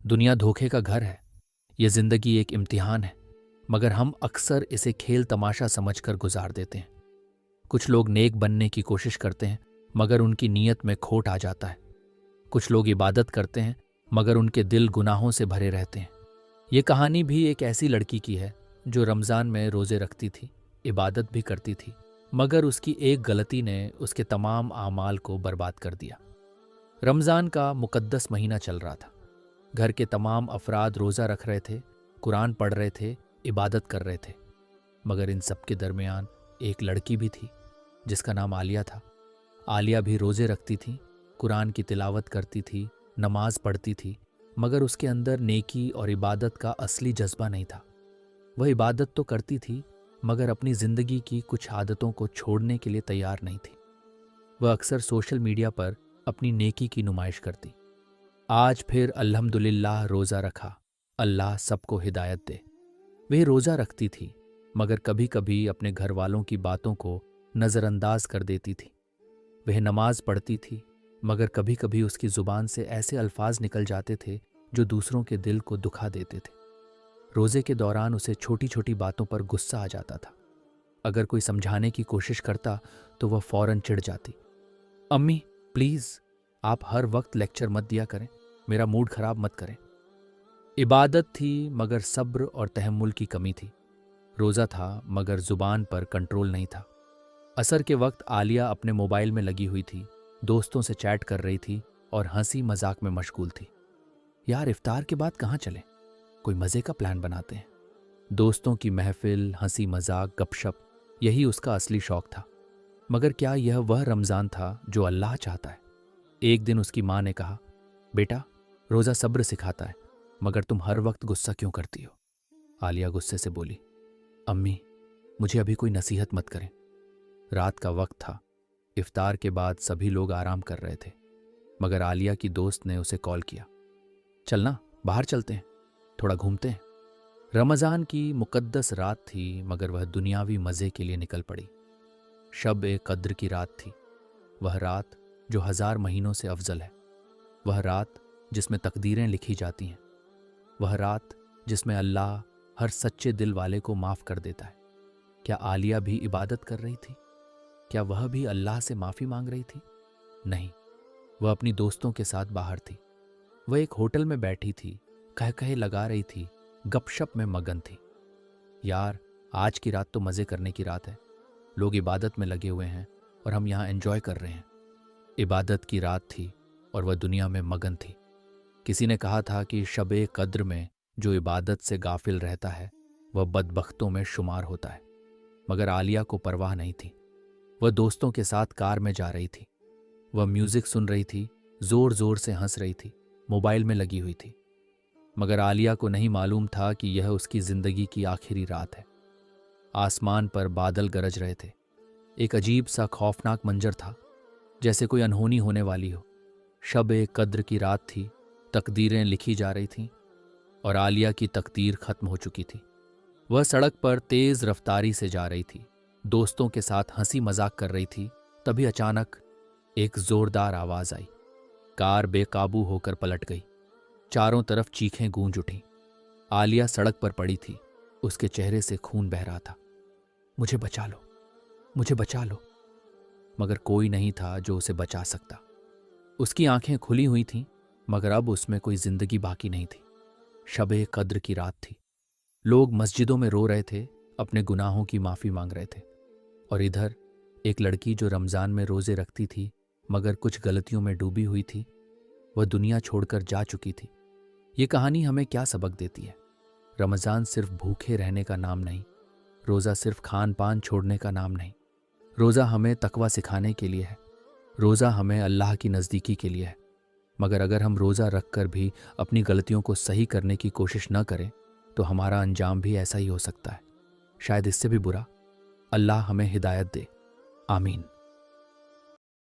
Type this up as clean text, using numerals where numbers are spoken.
दुनिया धोखे का घर है। ये जिंदगी एक इम्तिहान है, मगर हम अक्सर इसे खेल तमाशा समझकर गुजार देते हैं। कुछ लोग नेक बनने की कोशिश करते हैं, मगर उनकी नीयत में खोट आ जाता है। कुछ लोग इबादत करते हैं, मगर उनके दिल गुनाहों से भरे रहते हैं। ये कहानी भी एक ऐसी लड़की की है जो रमज़ान में रोज़े रखती थी, इबादत भी करती थी, मगर उसकी एक गलती ने उसके तमाम आमाल को बर्बाद कर दिया। रमज़ान का मुकद्दस महीना चल रहा था। घर के तमाम अफराद रोज़ा रख रहे थे, कुरान पढ़ रहे थे, इबादत कर रहे थे, मगर इन सब के दरमियान एक लड़की भी थी जिसका नाम आलिया था। आलिया भी रोज़े रखती थी, कुरान की तिलावत करती थी, नमाज पढ़ती थी, मगर उसके अंदर नेकी और इबादत का असली जज्बा नहीं था। वह इबादत तो करती थी, मगर अपनी ज़िंदगी की कुछ आदतों को छोड़ने के लिए तैयार नहीं थी। वह अक्सर सोशल मीडिया पर अपनी नेकी की नुमाइश करती। आज फिर अल्हम्दुलिल्लाह रोज़ा रखा, अल्लाह सबको हिदायत दे। वह रोज़ा रखती थी, मगर कभी कभी अपने घर वालों की बातों को नज़रअंदाज कर देती थी। वह नमाज पढ़ती थी, मगर कभी कभी उसकी ज़ुबान से ऐसे अल्फाज निकल जाते थे जो दूसरों के दिल को दुखा देते थे। रोज़े के दौरान उसे छोटी छोटी बातों पर गुस्सा आ जाता था। अगर कोई समझाने की कोशिश करता तो वह फौरन चिढ़ जाती। अम्मी प्लीज़, आप हर वक्त लेक्चर मत दिया करें, मेरा मूड खराब मत करें। इबादत थी, मगर सब्र और तहम्मुल की कमी थी। रोज़ा था, मगर ज़ुबान पर कंट्रोल नहीं था। असर के वक्त आलिया अपने मोबाइल में लगी हुई थी, दोस्तों से चैट कर रही थी और हंसी मजाक में मशगूल थी। यार, इफ्तार के बाद कहाँ चलें? कोई मज़े का प्लान बनाते हैं। दोस्तों की महफिल, हंसी मजाक, गपशप, यही उसका असली शौक था। मगर क्या यह वह रमज़ान था जो अल्लाह चाहता है? एक दिन उसकी माँ ने कहा, बेटा, रोज़ा सब्र सिखाता है, मगर तुम हर वक्त गुस्सा क्यों करती हो? आलिया गुस्से से बोली, अम्मी, मुझे अभी कोई नसीहत मत करें। रात का वक्त था, इफ्तार के बाद सभी लोग आराम कर रहे थे, मगर आलिया की दोस्त ने उसे कॉल किया, चलना बाहर चलते हैं, थोड़ा घूमते हैं। रमज़ान की मुकद्दस रात थी, मगर वह दुनियावी मज़े के लिए निकल पड़ी। शब ए कद्र की रात थी, वह रात जो 1000 महीनों से अफजल है। वह रात जिसमें तकदीरें लिखी जाती हैं। वह रात जिसमें अल्लाह हर सच्चे दिल वाले को माफ़ कर देता है। क्या आलिया भी इबादत कर रही थी? क्या वह भी अल्लाह से माफ़ी मांग रही थी? नहीं, वह अपनी दोस्तों के साथ बाहर थी। वह एक होटल में बैठी थी, कह कहे लगा रही थी, गपशप में मगन थी। यार, आज की रात तो मज़े करने की रात है। लोग इबादत में लगे हुए हैं और हम यहाँ एंजॉय कर रहे हैं। इबादत की रात थी और वह दुनिया में मगन थी। किसी ने कहा था कि शब-ए कद्र में जो इबादत से गाफिल रहता है वह बदबख्तों में शुमार होता है, मगर आलिया को परवाह नहीं थी। वह दोस्तों के साथ कार में जा रही थी। वह म्यूजिक सुन रही थी, जोर जोर से हंस रही थी, मोबाइल में लगी हुई थी, मगर आलिया को नहीं मालूम था कि यह उसकी जिंदगी की आखिरी रात है। आसमान पर बादल गरज रहे थे। एक अजीब सा खौफनाक मंजर था, जैसे कोई अनहोनी होने वाली हो। शब-ए कद्र की रात थी, तकदीरें लिखी जा रही थीं और आलिया की तकदीर खत्म हो चुकी थी। वह सड़क पर तेज रफ्तारी से जा रही थी, दोस्तों के साथ हंसी मजाक कर रही थी। तभी अचानक एक जोरदार आवाज आई। कार बेकाबू होकर पलट गई। चारों तरफ चीखें गूंज उठीं। आलिया सड़क पर पड़ी थी, उसके चेहरे से खून बह रहा था। मुझे बचा लो, मुझे बचा लो। मगर कोई नहीं था जो उसे बचा सकता। उसकी आंखें खुली हुई थीं, मगर अब उसमें कोई जिंदगी बाकी नहीं थी। शब-ए कद्र की रात थी। लोग मस्जिदों में रो रहे थे, अपने गुनाहों की माफ़ी मांग रहे थे, और इधर एक लड़की जो रमज़ान में रोज़े रखती थी मगर कुछ गलतियों में डूबी हुई थी, वह दुनिया छोड़कर जा चुकी थी। ये कहानी हमें क्या सबक देती है? रमज़ान सिर्फ भूखे रहने का नाम नहीं, रोज़ा सिर्फ खान पान छोड़ने का नाम नहीं। रोज़ा हमें तकवा सिखाने के लिए है, रोज़ा हमें अल्लाह की नज़दीकी के लिए है। मगर अगर हम रोज़ा रख कर भी अपनी गलतियों को सही करने की कोशिश न करें तो हमारा अंजाम भी ऐसा ही हो सकता है, शायद इससे भी बुरा। अल्लाह हमें हिदायत दे। आमीन।